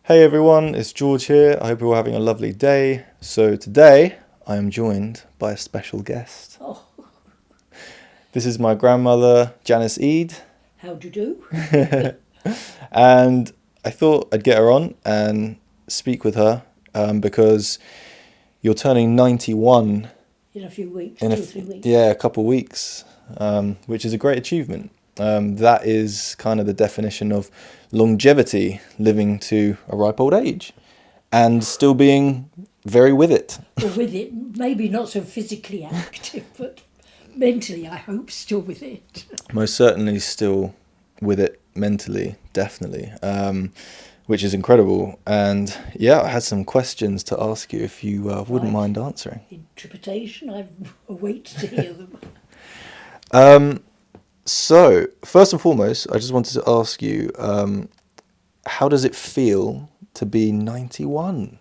Hey everyone, it's George here. I hope you're all having a lovely day. So today I am joined by a special guest. Oh, This is my grandmother, Janice Eade, how do you do? and I thought I'd get her on and speak with her because you're turning 91 In a few weeks, in 2 or 3 weeks. a couple weeks, which is a great achievement. That is kind of the definition of longevity, living to a ripe old age and still being very with it. Or with it, maybe not so physically active, but mentally, I hope, still with it. Most certainly still with it mentally, definitely, which is incredible. And yeah, I had some questions to ask you if you wouldn't Right. mind answering. Interpretation, I await to hear them. So, first and foremost, I just wanted to ask you, how does it feel to be 91?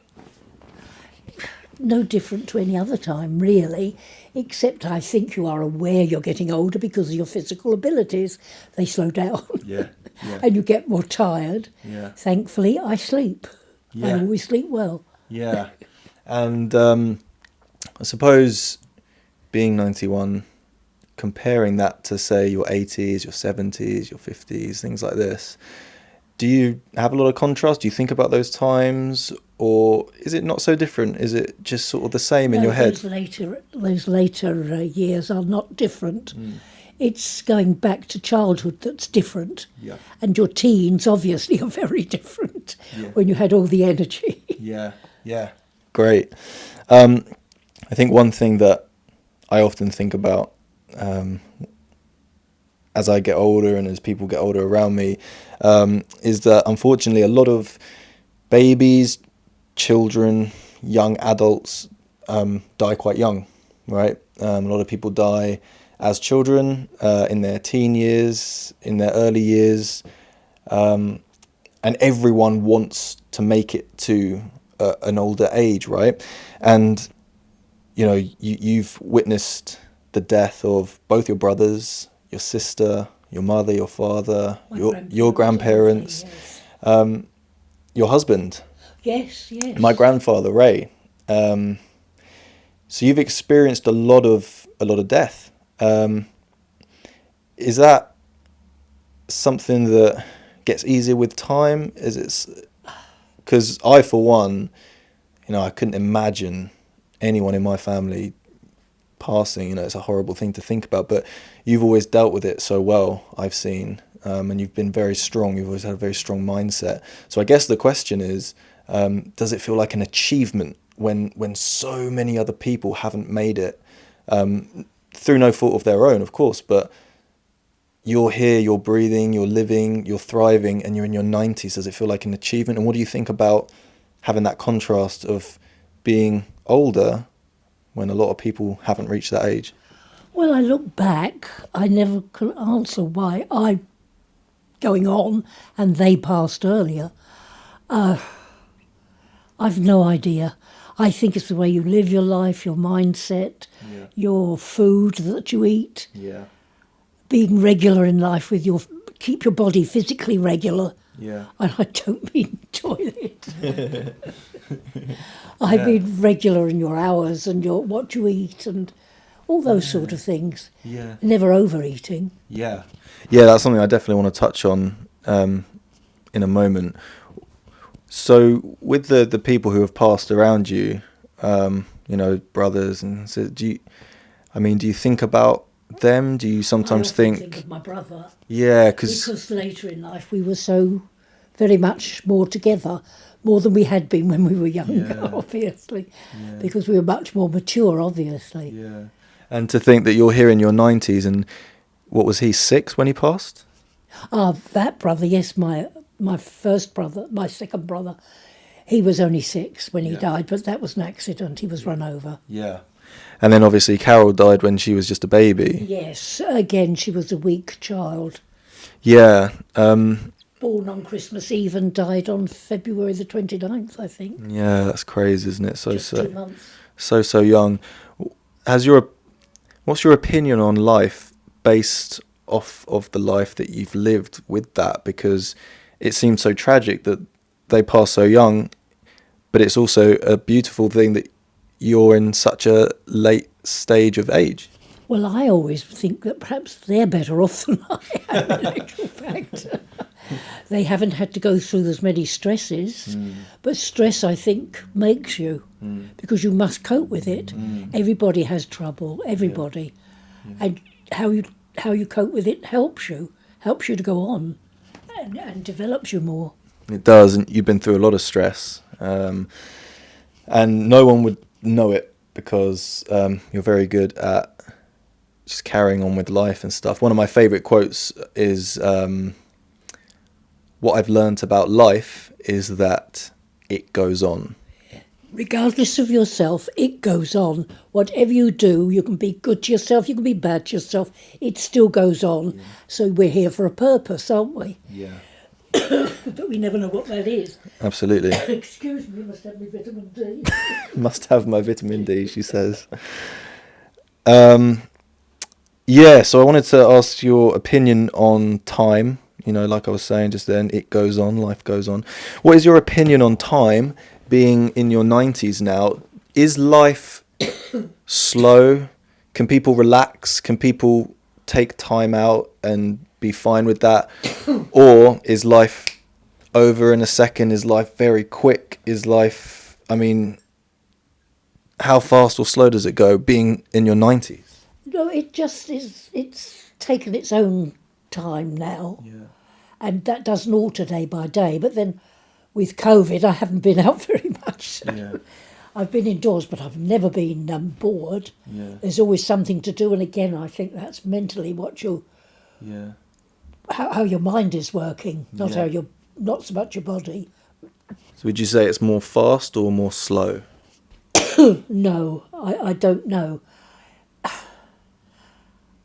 No different to any other time, really, except I think you are aware you're getting older because of your physical abilities. They slow down Yeah, and you get more tired. yeah, Thankfully, I sleep. I yeah, always sleep well. yeah. And I suppose being 91, comparing that to, say, your 80s, your 70s, your 50s, things like this, do you have a lot of contrast? Do you think about those times, or is it not so different? Is it just sort of the same in No, your head? those later years are not different. It's going back to childhood that's different. Yeah. And your teens obviously are very different Yeah. when you had all the energy. Yeah, yeah. Great. I think one thing that I often think about as I get older and as people get older around me is that unfortunately a lot of babies, children, young adults die quite young, right? A lot of people die as children in their teen years, in their early years, and everyone wants to make it to an older age, right? And you know, you've witnessed the death of both your brothers, your sister, your mother, your father, your grandparents, Yes, your husband, yes. Yes. my grandfather Ray. So you've experienced a lot of death. Is that something that gets easier with time? Is it? Because I, for one, I couldn't imagine anyone in my family passing. It's a horrible thing to think about, but you've always dealt with it so well, I've seen, and you've been very strong. You've always had a very strong mindset. So I guess the question is, does it feel like an achievement when so many other people haven't made it, through no fault of their own, of course, but you're here, you're breathing, you're living, you're thriving, and you're in your 90s. Does it feel like an achievement? And what do you think about having that contrast of being older when a lot of people haven't reached that age? Well, I look back, I never could answer why I going on and they passed earlier. I've no idea. I think it's the way you live your life, your mindset, Yeah. your food that you eat, Yeah. being regular in life with keep your body physically regular. Yeah. And I don't mean toilet. I mean regular in your hours and what you eat and all those sort of things. Yeah. Never overeating. Yeah. Yeah, that's something I definitely want to touch on in a moment. So with the people who have passed around you, brothers, and so do you think about them? Do you sometimes I often think of my brother. yeah, Because later in life we were so very much more together, more than we had been when we were younger, Yeah. obviously, Yeah. because we were much more mature, obviously. Yeah. And to think that you're here in your 90s, and what was he, 6 when he passed? That brother, yes, my first brother, my second brother, he was only 6 when he Yeah. died, but that was an accident. He was run over. Yeah. And then obviously Carol died when she was just a baby. Yes, again, she was a weak child. Yeah. Born on Christmas Eve and died on February the 29th, I think. Yeah, that's crazy, isn't it? Just 2 months. So young. What's your opinion on life based off of the life that you've lived with that? Because it seems so tragic that they pass so young, but it's also a beautiful thing that you're in such a late stage of age. Well, I always think that perhaps they're better off than I am, in actual fact. They haven't had to go through as many stresses, but stress, I think, makes you, because you must cope with it. Everybody has trouble, everybody. And how you cope with it helps you to go on and develops you more. It does, and you've been through a lot of stress, and no one would know it because you're very good at just carrying on with life and stuff. One of my favourite quotes is, what I've learnt about life is that it goes on. Regardless of yourself, it goes on. Whatever you do, you can be good to yourself, you can be bad to yourself, it still goes on. Yeah. So we're here for a purpose, aren't we? Yeah. But we never know what that is. Absolutely. Excuse me, must have my vitamin D. Must have my vitamin D, she says. Yeah, so I wanted to ask your opinion on time. You know, like I was saying just then, it goes on, life goes on. What is your opinion on time, being in your 90s now? Is life slow? Can people relax? Can people take time out and be fine with that? Or is life over in a second? Is life very quick? Is life, I mean, how fast or slow does it go being in your 90s? No, it just is, it's taken its own time now. Yeah. And that doesn't alter day by day. But then with COVID, I haven't been out very much. So Yeah. I've been indoors, but I've never been bored. Yeah. There's always something to do. And again, I think that's mentally what you... Yeah. How your mind is working, not Yeah. not so much your body. So would you say it's more fast or more slow? No, I don't know.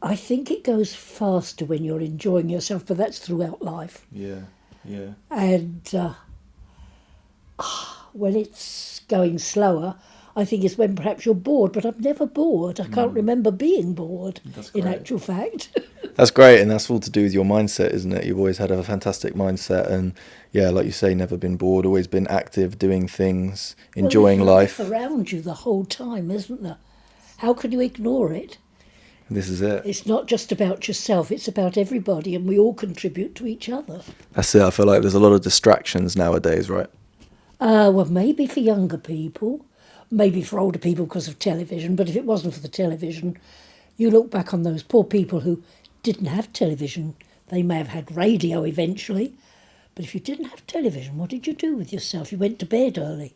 I think it goes faster when you're enjoying yourself, but that's throughout life. Yeah, yeah. And when it's going slower, I think it's when perhaps you're bored, but I'm never bored. I can't remember being bored, in actual fact. That's great, and that's all to do with your mindset, isn't it? You've always had a fantastic mindset, and yeah, like you say, never been bored, always been active, doing things, enjoying life. There's life around you the whole time, isn't there? How can you ignore it? This is it. It's not just about yourself, it's about everybody, and we all contribute to each other. That's it. I feel like there's a lot of distractions nowadays, right? Well, maybe for younger people, maybe for older people because of television, but if it wasn't for the television, you look back on those poor people who didn't have television. They may have had radio eventually, but if you didn't have television, what did you do with yourself? You went to bed early.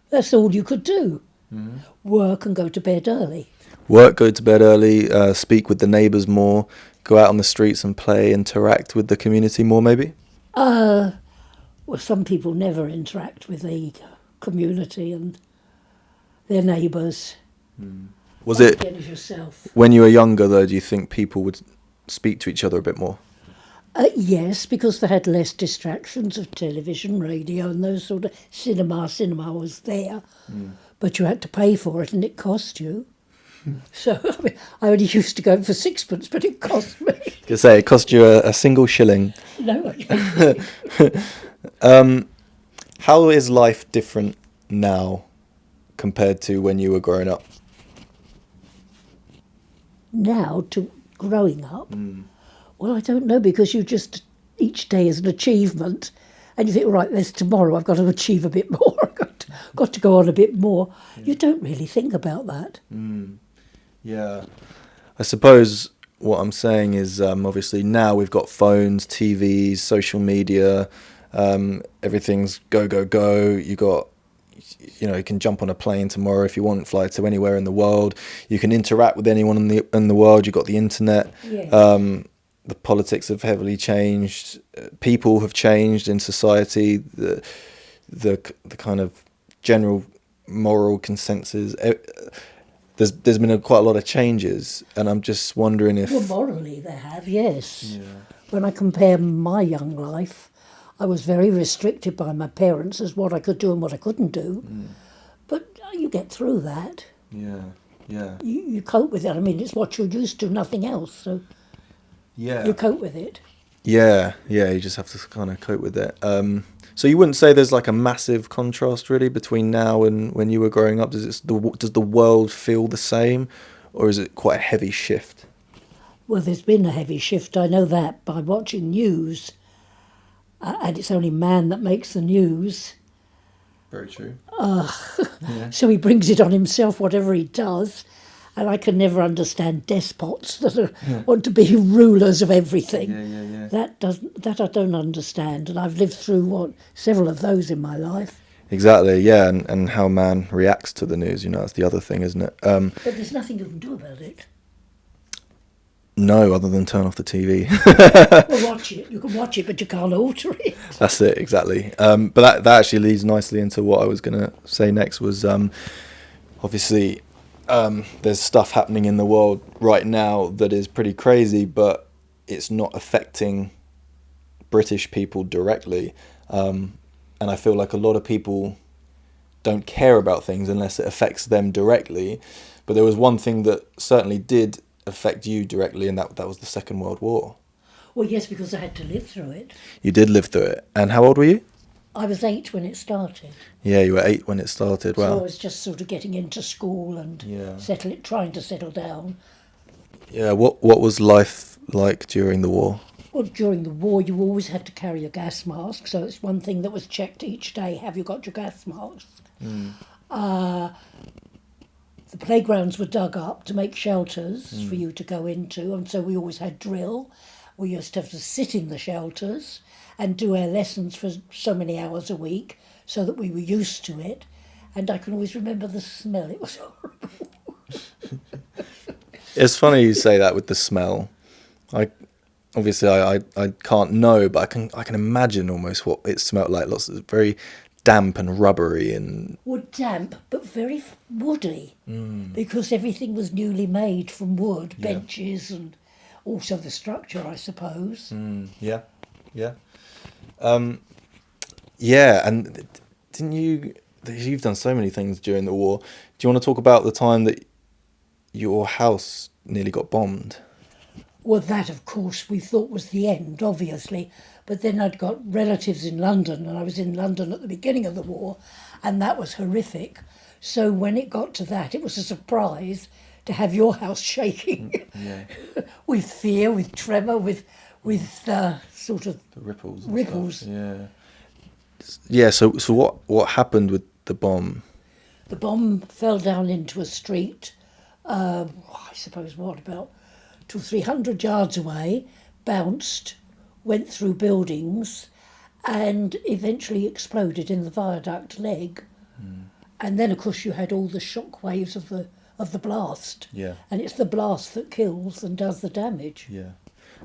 That's all you could do. Mm-hmm. Work and go to bed early. Work, go to bed early, speak with the neighbours more, go out on the streets and play, interact with the community more, maybe? Well, some people never interact with the community and their neighbours. Was it, as yourself. When you were younger, though, do you think people would speak to each other a bit more? Yes, because they had less distractions of television, radio and those sort of... Cinema was there, but you had to pay for it and it cost you. So I mean, I only used to go for sixpence, but it cost me. You say it cost you a single shilling. No. How is life different now compared to when you were growing up? Now to growing up? Well, I don't know, because you just, each day is an achievement. And you think, right, there's tomorrow, I've got to achieve a bit more, I've got to go on a bit more. Yeah. You don't really think about that. Yeah. I suppose what I'm saying is obviously now we've got phones, TVs, social media, everything's go, go, go. You got, you can jump on a plane tomorrow if you want, fly to anywhere in the world. You can interact with anyone in the world. You've got the internet. Yeah. The politics have heavily changed. People have changed in society. The kind of general moral consensus. There's been quite a lot of changes, and I'm just wondering if... Well, morally they have, yes. Yeah. When I compare my young life, I was very restricted by my parents as what I could do and what I couldn't do. But you get through that. Yeah, yeah. You cope with it. I mean, it's what you're used to, nothing else, so you cope with it. Yeah, you just have to kind of cope with it. So you wouldn't say there's like a massive contrast really between now and when you were growing up? Does the world feel the same, or is it quite a heavy shift? Well, there's been a heavy shift, I know that, by watching news, and it's only man that makes the news, Very true. so he brings it on himself, whatever he does. And I can never understand despots that want to be rulers of everything. Yeah. That I don't understand, and I've lived through several of those in my life. Exactly, yeah, and how man reacts to the news, that's the other thing, isn't it? But there's nothing you can do about it. No, other than turn off the TV. Well, watch it. You can watch it, but you can't alter it. That's it, exactly. But that actually leads nicely into what I was going to say next was, obviously, there's stuff happening in the world right now that is pretty crazy, but it's not affecting British people directly. And I feel like a lot of people don't care about things unless it affects them directly. But there was one thing that certainly did affect you directly, and that was the Second World War. Well, yes, because I had to live through it. You did live through it. And how old were you? I was 8 when it started. Yeah, you were 8 when it started. Wow. So I was just sort of getting into school and trying to settle down. Yeah, what was life like during the war? Well, during the war, you always had to carry a gas mask, so it's one thing that was checked each day. Have you got your gas mask? The playgrounds were dug up to make shelters for you to go into, and so we always had drill. We used to have to sit in the shelters and do our lessons for so many hours a week so that we were used to it. And I can always remember the smell. It was horrible. It's funny you say that with the smell. I can't know, but I can imagine almost what it smelled like. Lots of very damp and rubbery and Damp, but very woody, because everything was newly made from wood, benches, and also the structure, I suppose. Yeah. And didn't you've done so many things during the war. Do you want to talk about the time that your house nearly got bombed? Well, that, of course, we thought was the end, obviously. But then I'd got relatives in London, and I was in London at the beginning of the war, and that was horrific. So when it got to that, it was a surprise to have your house shaking with fear, with tremor, with sort of The ripples. ripples. Yeah. So what happened with the bomb? The bomb fell down into a street, I suppose, about 200-300 yards away, bounced, went through buildings, and eventually exploded in the viaduct leg. And then, of course, you had all the shock waves of the blast. Yeah. And it's the blast that kills and does the damage. Yeah.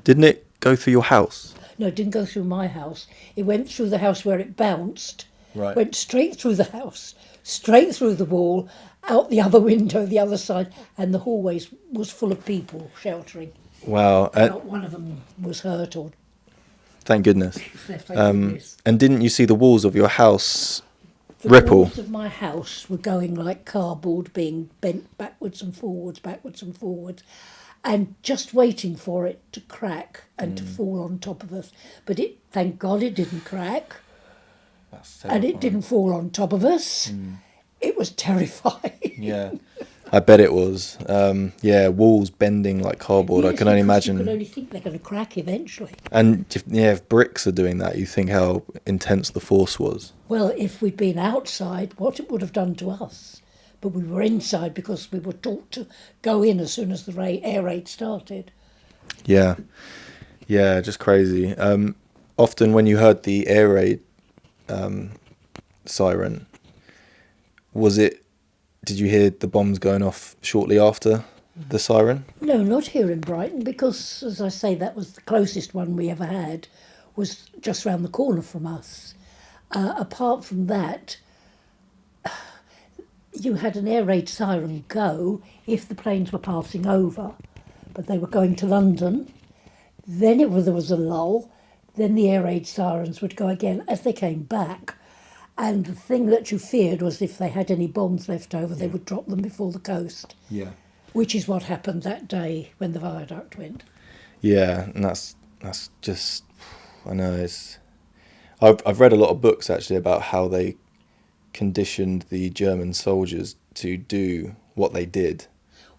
Didn't it go through your house? No, it didn't go through my house. It went through the house where it bounced. Right. Went straight through the house, straight through the wall, out the other window, the other side, and the hallways was full of people sheltering. Wow. Not one of them was hurt or... Thank goodness. Thank goodness. And didn't you see the walls of your house The ripple? walls of my house were going like cardboard, being bent backwards and forwards, and just waiting for it to crack and to fall on top of us. But thank God it didn't crack, and it didn't fall on top of us. It was terrifying. Yeah. I bet it was. Walls bending like cardboard. I Yes, can only because imagine. You can only think they're going to crack eventually. And if bricks are doing that, you think how intense the force was. Well, if we'd been outside, what it would have done to us. But we were inside because we were taught to go in as soon as the air raid started. Yeah, just crazy. Often when you heard the air raid siren, did you hear the bombs going off shortly after the siren? No, not here in Brighton, because, as I say, that was the closest one we ever had, was just round the corner from us. Apart from that, you had an air raid siren go if the planes were passing over, but they were going to London. Then there was a lull. Then the air raid sirens would go again as they came back. And the thing that you feared was if they had any bombs left over, they would drop them before the coast. Yeah. Which is what happened that day when the viaduct went. Yeah, and that's just, I know, I've read a lot of books actually about how they conditioned the German soldiers to do what they did.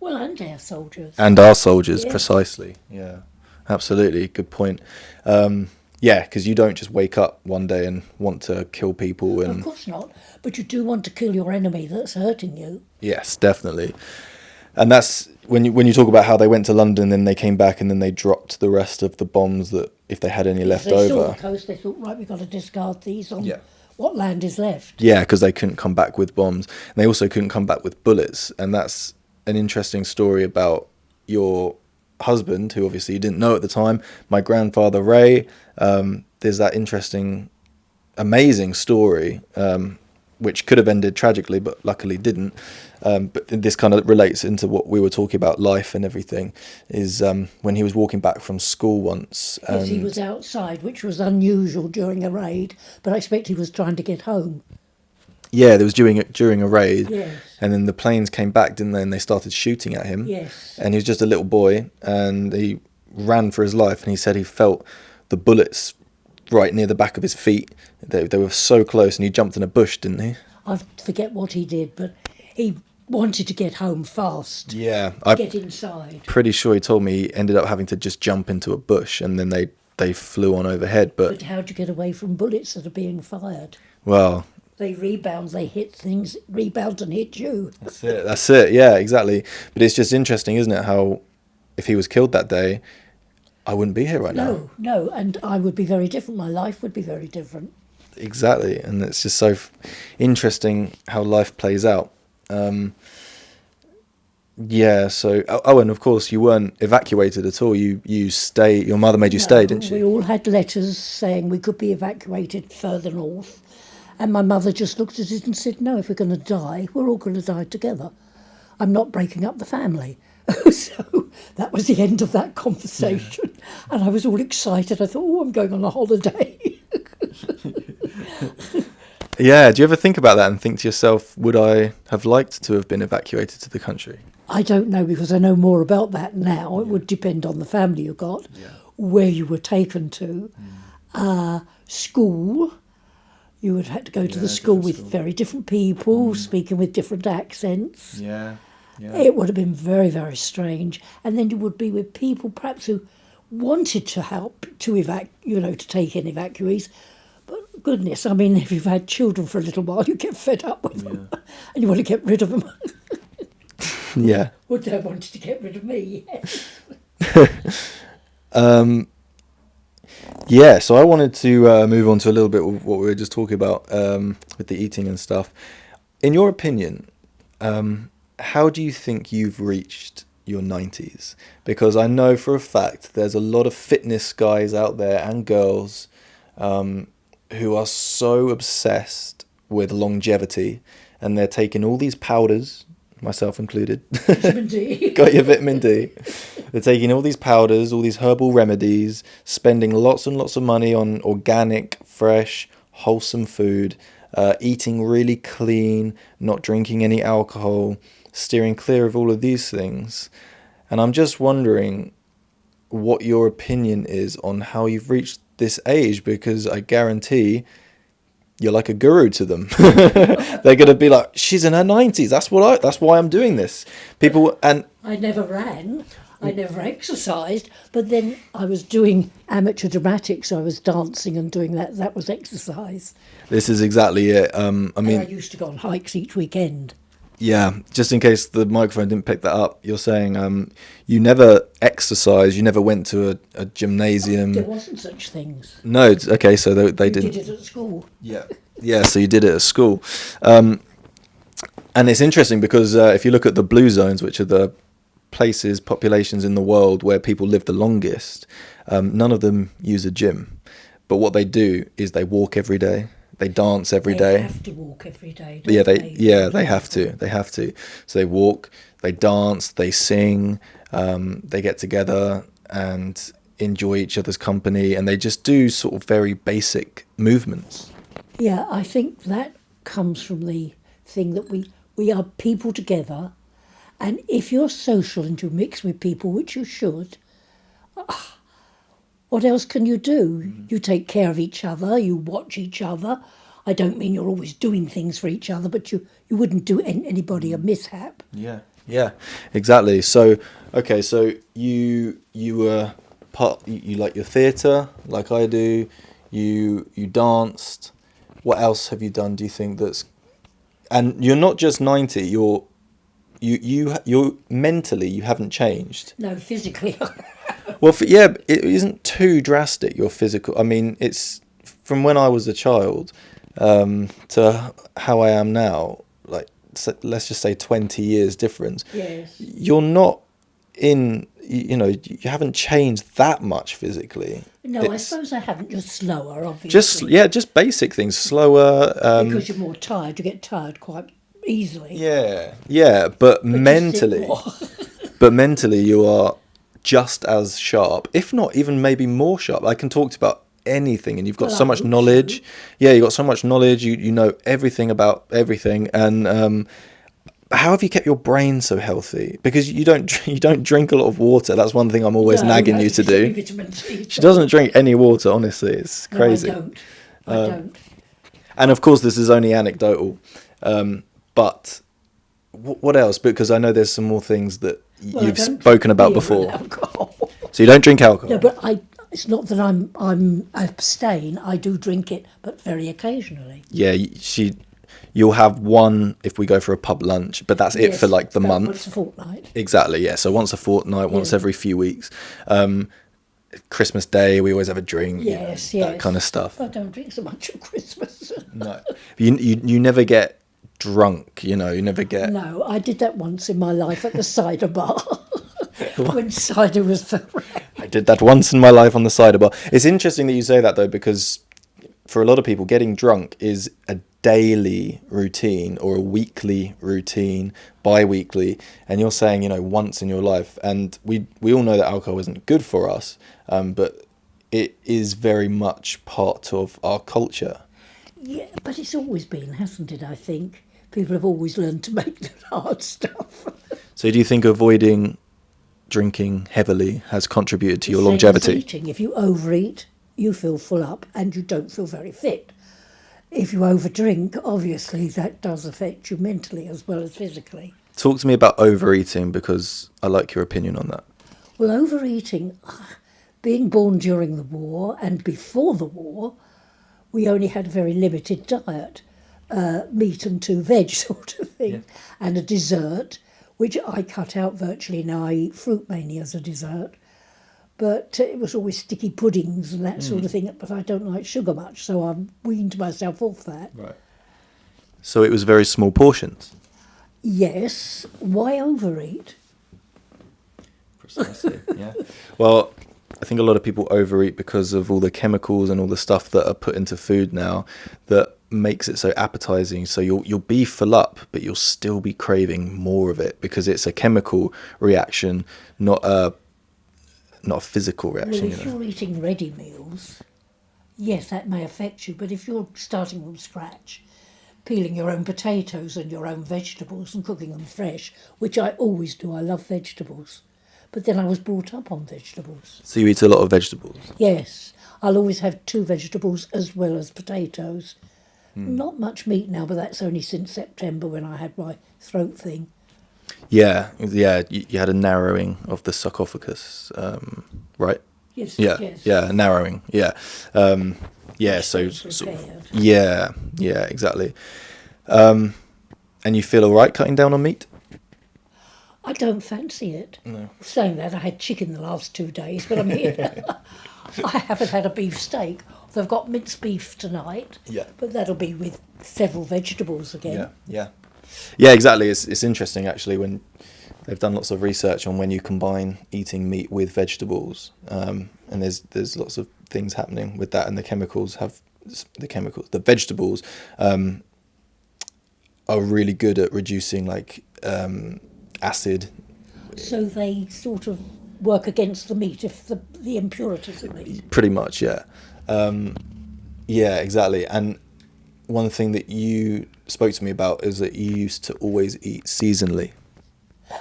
Well, and our soldiers. And our soldiers, Yes. precisely. Yeah, absolutely. Good point. Yeah, because you don't just wake up one day and want to kill people. Of And course not. But you do want to kill your enemy that's hurting you. yes, definitely. And that's when you talk about how they went to London, then they came back, and then they dropped the rest of the bombs that if they had any left They saw over. the coast, they thought, right, we've got to discard these on Yeah. what land is left. Yeah, because they couldn't come back with bombs. And they also couldn't come back with bullets. And that's an interesting story about your husband, who obviously you didn't know at the time. My grandfather, Ray, there's that interesting, amazing story, which could have ended tragically, but luckily didn't. But this kind of relates into what we were talking about, life and everything, is when he was walking back from school once. Yes, he was outside, which was unusual during a raid, but I expect he was trying to get home. Yeah, there was during a raid, Yes. and then the planes came back, didn't they? And they started shooting at him. Yes. And he was just a little boy, and he ran for his life. And he said he felt the bullets right near the back of his feet. They were so close, and he jumped in a bush, didn't he? I forget what he did, but he wanted to get home fast. Yeah, Get inside. pretty sure he told me he ended up having to just jump into a bush, and then they flew on overhead. But how do you get away from bullets that are being fired? Well, They rebound, they hit things, rebound and hit you. that's it. Yeah, exactly. But it's just interesting, isn't it? How if he was killed that day, I wouldn't be here right now. No, and I would be very different. My life would be very different. Exactly, and it's just so interesting how life plays out. Yeah. So, and of course, you weren't evacuated at all. You stay. Your mother made you stay, didn't she? We all had letters saying we could be evacuated further north. And my mother just looked at it and said, no, if we're going to die, we're all going to die together. I'm not breaking up the family. So that was the end of that conversation. Yeah. And I was all excited. I thought, oh, I'm going on a holiday. Yeah. Do you ever think about that and think to yourself, would I have liked to have been evacuated to the country? I don't know, because I know more about that now. It would depend on the family you got, where you were taken to, school. You would have had to go to the school with very different people, speaking with different accents. Yeah. It would have been very, very strange. And then you would be with people perhaps who wanted to help to to take in evacuees. But goodness, I mean, if you've had children for a little while, you get fed up with them and you want to get rid of them. Yeah. Would they have wanted to get rid of me? Yes. Yeah, so I wanted to move on to a little bit of what we were just talking about with the eating and stuff. In your opinion, how do you think you've reached your 90s? Because I know for a fact there's a lot of fitness guys out there and girls who are so obsessed with longevity, and they're taking all these powders, myself included. Vitamin D. Got your vitamin D. They're taking all these powders, all these herbal remedies, spending lots and lots of money on organic, fresh, wholesome food, eating really clean, not drinking any alcohol, steering clear of all of these things. And I'm just wondering what your opinion is on how you've reached this age, because I guarantee you're like a guru to them. They're going to be like, she's in her 90s. That's why I'm doing this. People, and I never ran. I never exercised, but then I was doing amateur dramatics. I was dancing and doing that. That was exercise. this is exactly it. I And I mean, used to go on hikes each weekend. yeah, just in case the microphone didn't pick that up, you're saying you never exercised, you never went to a gymnasium. There wasn't such things. No, okay, so they You didn't. did it at school. Yeah, so you did it at school. And it's interesting because if you look at the blue zones, which are the populations in the world where people live the longest, none of them use a gym. But what they do is they walk every day. They dance every day. They have to walk every day. Yeah, don't they have to. They have to. So they walk, they dance, they sing, they get together and enjoy each other's company, and they just do sort of very basic movements. Yeah, I think that comes from the thing that we are people together, and if you're social and you mix with people, which you should, What else can you do? You take care of each other, you watch each other. I don't mean you're always doing things for each other, but you wouldn't do anybody a mishap. Yeah. Yeah, exactly. So, okay, so you were you like your theatre, like I do. You danced. What else have you done? Do you think that's? And you're not just 90. You're mentally you haven't changed. No, physically. Well, yeah, it isn't too drastic. Your physical. I mean, it's from when I was a child to how I am now. Like, let's just say 20 years difference. Yes. You're not you haven't changed that much physically. No, I suppose I haven't, just slower, obviously. Just basic things, slower. Because you're more tired, you get tired quite easily. Yeah, but mentally, but mentally you are just as sharp, if not even maybe more sharp. I can talk about anything, and you've got so much knowledge. Yeah, you've got so much knowledge. You know everything about everything, and how have you kept your brain so healthy? Because you don't drink a lot of water. That's one thing I'm always nagging you to do. Vitamin C. She doesn't drink any water. Honestly, it's crazy. No, I don't. And of course, this is only anecdotal. But what else? Because I know there's some more things that you've spoken about before. So you don't drink alcohol. No, but it's not that I'm abstain. I do drink it, but very occasionally. Yeah, you'll have one if we go for a pub lunch, but that's it for like the month. Once a fortnight. Exactly, yeah. So once a fortnight, once every few weeks. Christmas Day, we always have a drink. Yes. That kind of stuff. I don't drink so much at Christmas. No, you never get drunk. You never get. No, I did that once in my life at the cider bar. When cider was I did that once in my life on the cider bar. It's interesting that you say that though, because for a lot of people, getting drunk is a daily routine or a weekly routine, bi-weekly, and you're saying once in your life, and we all know that alcohol isn't good for us, but it is very much part of our culture. Yeah, but it's always been, hasn't it? I think people have always learned to make the hard stuff. So do you think avoiding drinking heavily has contributed to your longevity? Eating. If you overeat, you feel full up and you don't feel very fit. If you overdrink, obviously that does affect you mentally as well as physically. Talk to me about overeating, because I like your opinion on that. Well, overeating, being born during the war and before the war, we only had a very limited diet, meat and 2 veg sort of thing, and a dessert, which I cut out virtually. Now I eat fruit mainly as a dessert. But it was always sticky puddings and that sort of thing. But I don't like sugar much, so I weaned myself off that. Right. So it was very small portions? Yes. Why overeat? Precisely, yeah. Well, I think a lot of people overeat because of all the chemicals and all the stuff that are put into food now that makes it so appetizing. So you'll be full up, but you'll still be craving more of it because it's a chemical reaction, not a physical reaction. Well, if you're eating ready meals, yes, that may affect you. But if you're starting from scratch, peeling your own potatoes and your own vegetables and cooking them fresh, which I always do, I love vegetables. But then I was brought up on vegetables. So you eat a lot of vegetables? Yes. I'll always have 2 vegetables as well as potatoes. Not much meat now, but that's only since September when I had my throat thing. Yeah. You had a narrowing of the sarcophagus, right? Yes. Yeah, narrowing. Yeah, So yeah, exactly. And you feel all right cutting down on meat? I don't fancy it. No. Saying that, I had chicken the last 2 days, but I mean, I haven't had a beef steak. They've got minced beef tonight. Yeah. But that'll be with several vegetables again. Yeah, exactly. It's interesting actually when they've done lots of research on when you combine eating meat with vegetables, and there's lots of things happening with that, and the vegetables are really good at reducing like acid. So they sort of work against the meat if the impurities in meat. Pretty much, yeah. Yeah, exactly. And one thing that you spoke to me about is that you used to always eat seasonally.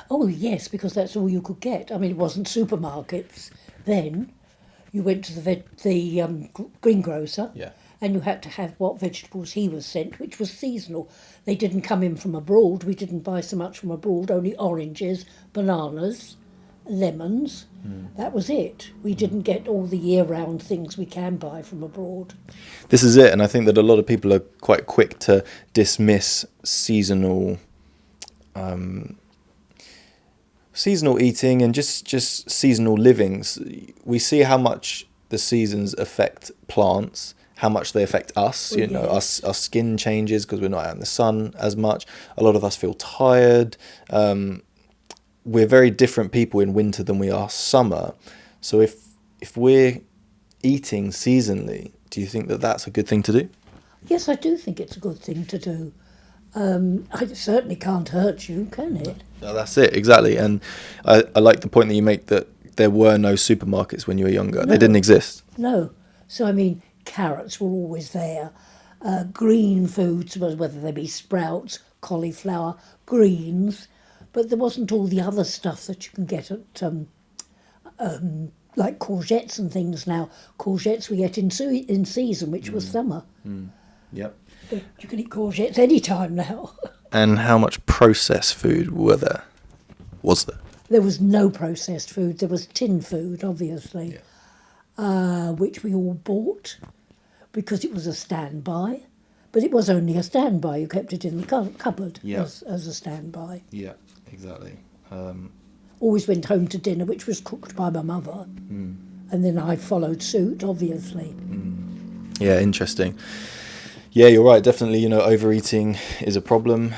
Oh, yes, because that's all you could get. I mean, it wasn't supermarkets then. You went to the greengrocer, Yeah. and you had to have what vegetables he was sent, which was seasonal. They didn't come in from abroad. We didn't buy so much from abroad, only oranges, bananas, lemons. That was it. We didn't get all the year-round things we can buy from abroad. This is it, and I think that a lot of people are quite quick to dismiss seasonal eating and just seasonal livings. We see how much the seasons affect plants, how much they affect us. Oh, You know, yes. our skin changes because we're not out in the sun as much. A lot of us feel tired. We're very different people in winter than we are summer. So if we're eating seasonally, do you think that that's a good thing to do? Yes, I do think it's a good thing to do. It certainly can't hurt you, can it? No, that's it, exactly. And I like the point that you make that there were no supermarkets when you were younger. They No. didn't exist. No. So, I mean, carrots were always there. Green foods, whether they be sprouts, cauliflower, greens, but there wasn't all the other stuff that you can get at, like courgettes and things now. Courgettes we get in season, which was summer. Yep. But you can eat courgettes any time now. And how much processed food was there? There was no processed food. There was tin food, obviously, which we all bought because it was a standby. But it was only a standby. You kept it in the cupboard Yeah. as a standby. Yeah, exactly. Always went home to dinner, which was cooked by my mother. And then I followed suit, obviously. Yeah, interesting. Yeah, you're right. Definitely, overeating is a problem.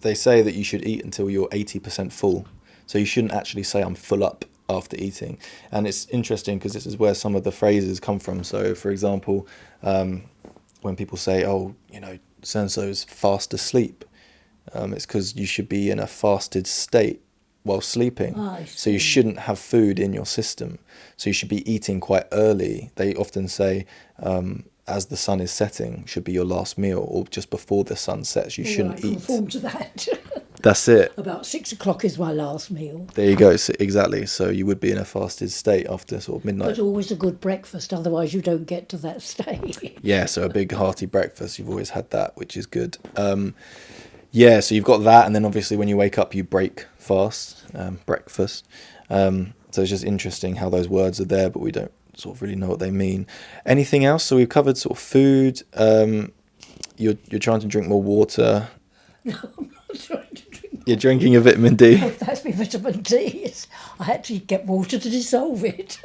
They say that you should eat until you're 80% full. So you shouldn't actually say I'm full up after eating. And it's interesting because this is where some of the phrases come from. So, for example, when people say, oh, so-and-so is fast asleep, it's because you should be in a fasted state while sleeping. I So you see. shouldn't have food in your system. So you should be eating quite early. They often say, as the sun is setting, should be your last meal, or just before the sun sets, you Well, I shouldn't eat. conform to that. That's it. About 6 o'clock is my last meal. There you go. So, exactly. So you would be in a fasted state after sort of midnight. But always a good breakfast, otherwise you don't get to that state. Yeah, so a big hearty breakfast. You've always had that, which is good. Yeah, so you've got that, and then obviously when you wake up, you break fast, breakfast. So it's just interesting how those words are there, but we don't sort of really know what they mean. Anything else? So we've covered sort of food. You're trying to drink more water. No, I'm not trying to drink. You're drinking a vitamin D. That's my vitamin D. I had to get water to dissolve it.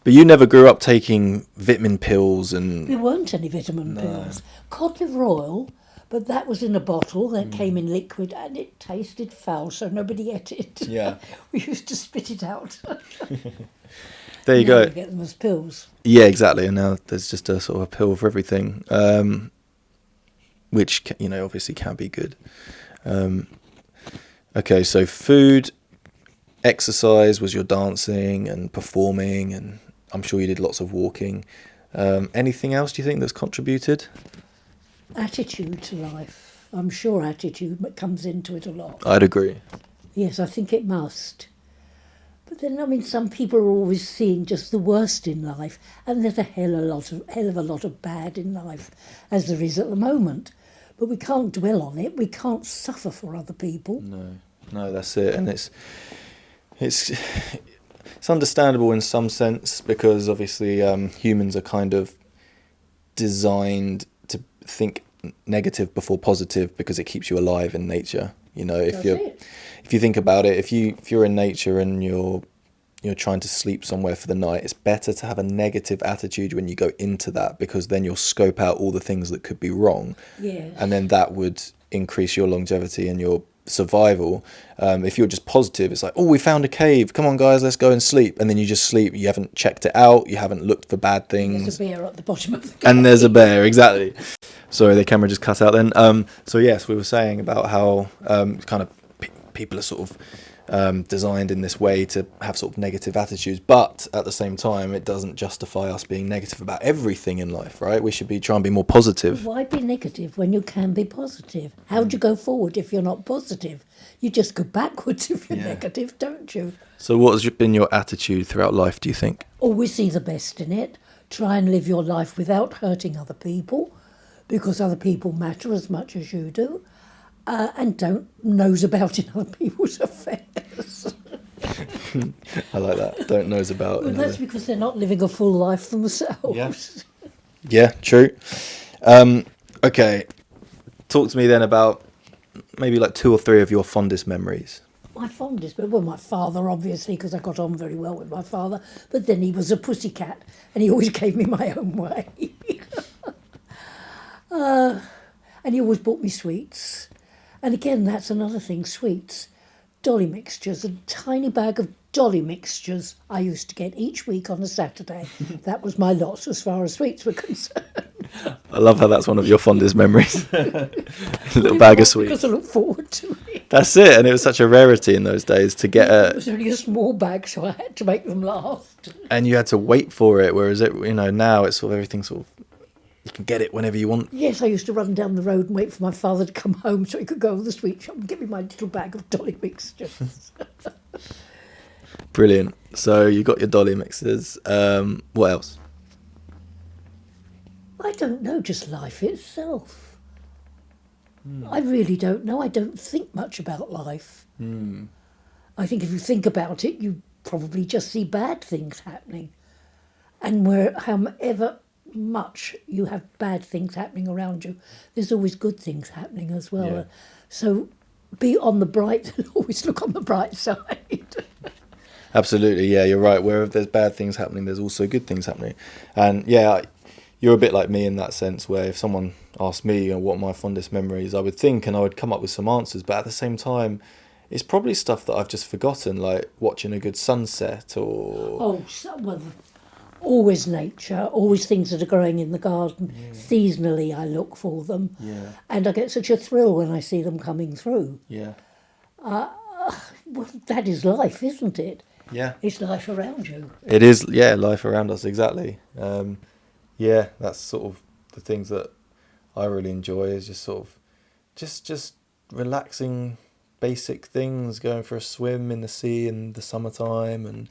But you never grew up taking vitamin pills and... There weren't any vitamin pills. Cod liver oil, but that was in a bottle that came in liquid and it tasted foul, so nobody ate it. Yeah. We used to spit it out. There you Now go. we get them as pills. Yeah, exactly. And now there's just a sort of a pill for everything, which, obviously can be good. Okay, so food, exercise was your dancing and performing, and I'm sure you did lots of walking. Anything else do you think that's contributed? Attitude to life. I'm sure attitude comes into it a lot. I'd agree. Yes, I think it must. But then, some people are always seeing just the worst in life, and there's a hell of a lot of bad in life, as there is at the moment. But we can't dwell on it. We can't suffer for other people. No, that's it. And it's understandable in some sense because obviously humans are kind of designed to think negative before positive because it keeps you alive in nature. If you think about it, if you're in nature and you're trying to sleep somewhere for the night, it's better to have a negative attitude when you go into that because then you'll scope out all the things that could be wrong. Yes. And then that would increase your longevity and your survival. If you're just positive, it's like, oh, we found a cave. Come on, guys, let's go and sleep. And then you just sleep. You haven't checked it out. You haven't looked for bad things. There's a bear at the bottom of the cave. And there's a bear, exactly. Sorry, the camera just cut out then. So yes, we were saying about how kind of people are sort of designed in this way to have sort of negative attitudes, but at the same time it doesn't justify us being negative about everything in life, right? We should be trying to be more positive. Why be negative when you can be positive? How do you go forward if you're not positive? You just go backwards if you're negative, don't you? So what has been your attitude throughout life, do you think? Always see the best in it. Try and live your life without hurting other people, because other people matter as much as you do. And don't nose about in other people's affairs. I like that. Don't nose about. Well, that's because they're not living a full life themselves. Yeah, true. Okay, talk to me then about maybe like 2 or 3 of your fondest memories. My fondest, well, my father, obviously, because I got on very well with my father, but then he was a pussycat, and he always gave me my own way. And he always bought me sweets. And again, that's another thing, sweets. Dolly mixtures, a tiny bag of dolly mixtures I used to get each week on a Saturday. That was my lot as far as sweets were concerned. I love how that's one of your fondest memories. A little bag of sweets. Because I look forward to it. That's it, and it was such a rarity in those days to get It was only a small bag, so I had to make them last. and you had to wait for it, whereas now it's sort of everything sort of, you can get it whenever you want. Yes, I used to run down the road and wait for my father to come home so he could go to the sweet shop and give me my little bag of dolly mixtures. Brilliant. So you got your dolly mixes. What else? I don't know, just life itself. I really don't know. I don't think much about life. I think if you think about it, you probably just see bad things happening. And however much you have bad things happening around you, there's always good things happening as well. Yeah. So be on the bright, always look on the bright side. Absolutely, yeah, you're right. Where there's bad things happening, there's also good things happening. And yeah, you're a bit like me in that sense, where if someone asked me what are my fondest memories, I would think and I would come up with some answers, but at the same time, it's probably stuff that I've just forgotten, like watching a good sunset or... Always nature, always things that are growing in the garden. Seasonally, I look for them. Yeah. And I get such a thrill when I see them coming through. Yeah. Well, that is life, isn't it? Yeah. It's life around you. It is, yeah, life around us, exactly. Yeah, that's sort of the things that I really enjoy, is just sort of just relaxing, basic things, going for a swim in the sea in the summertime, and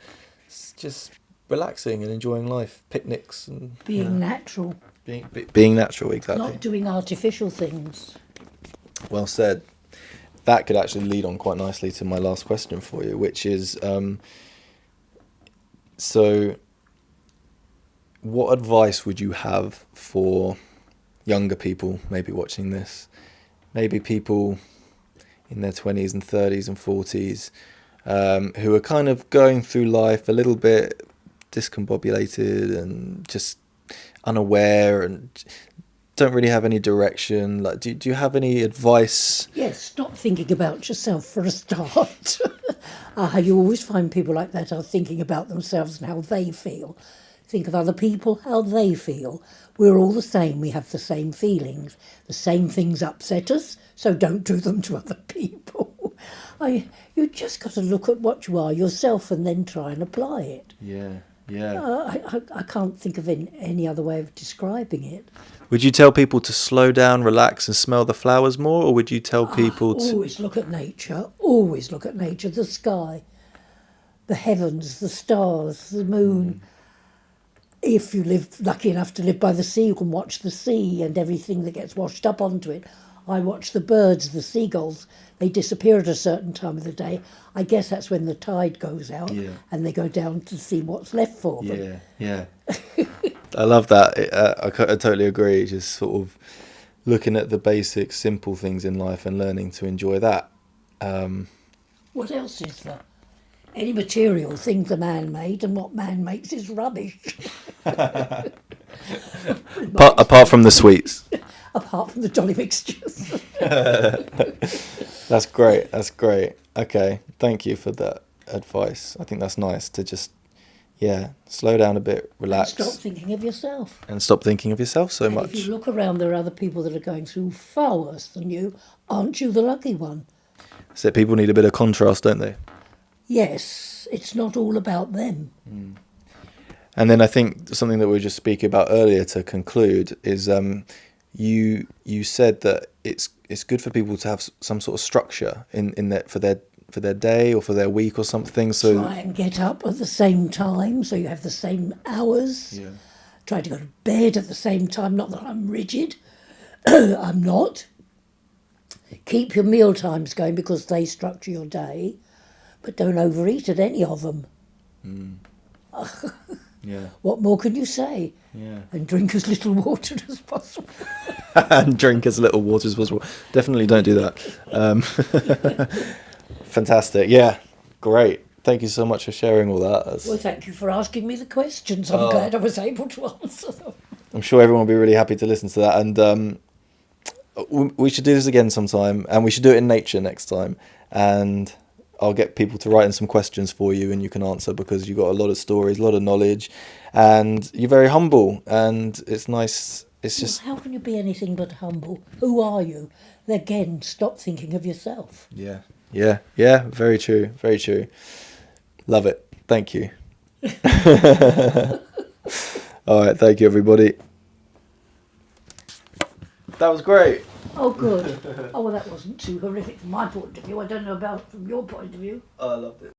just relaxing and enjoying life, picnics and Being natural. Being natural, exactly. Not doing artificial things. Well said. That could actually lead on quite nicely to my last question for you, which is, so what advice would you have for younger people maybe watching this? Maybe people in their 20s and 30s and 40s who are kind of going through life a little bit discombobulated and just unaware and don't really have any direction. Like, do you have any advice? Yes, stop thinking about yourself for a start. You always find people like that are thinking about themselves and how they feel. Think of other people, how they feel. We're all the same. We have the same feelings. The same things upset us, so don't do them to other people. You just got to look at what you are yourself and then try and apply it. Yeah. I can't think of any other way of describing it. Would you tell people to slow down, relax and smell the flowers more, or would you tell people to... Always look at nature, the sky, the heavens, the stars, the moon. If you live lucky enough to live by the sea, you can watch the sea and everything that gets washed up onto it. I watch the birds, the seagulls. They disappear at a certain time of the day. I guess that's when the tide goes out and they go down to see what's left for them. Yeah. I love that. I totally agree. Just sort of looking at the basic, simple things in life and learning to enjoy that. What else is there? Any material things are man-made, and what man makes is rubbish. Apart from the sweets. Apart from the dolly mixtures. That's great. Okay, thank you for that advice. I think that's nice to just, slow down a bit, relax. And stop thinking of yourself. And stop thinking of yourself so much. If you look around, there are other people that are going through far worse than you. Aren't you the lucky one? So people need a bit of contrast, don't they? yes, it's not all about them. And then I think something that we were just speaking about earlier to conclude is you said that it's good for people to have some sort of structure in their for their day or for their week or something. So Try and get up at the same time so you have the same hours. yeah, Try to go to bed at the same time. Not that I'm rigid. I'm not. Keep your meal times going because they structure your day, but don't overeat at any of them. yeah, What more can you say? yeah. And drink as little water as possible. And drink as little water as possible. Definitely don't do that. Fantastic. Yeah, great. Thank you so much for sharing all that. Well, thank you for asking me the questions. I'm glad I was able to answer them. I'm sure everyone will be really happy to listen to that. And we should do this again sometime, and we should do it in nature next time. And I'll get people to write in some questions for you, and you can answer, because you've got a lot of stories, a lot of knowledge, and you're very humble. And it's nice. It's just How can you be anything but humble? Who are you? Again, stop thinking of yourself. yeah. Very true. Very true. Love it. Thank you. All right. Thank you, everybody. That was great. Oh, good. Oh, well, that wasn't too horrific from my point of view. I don't know about from your point of view. I loved it.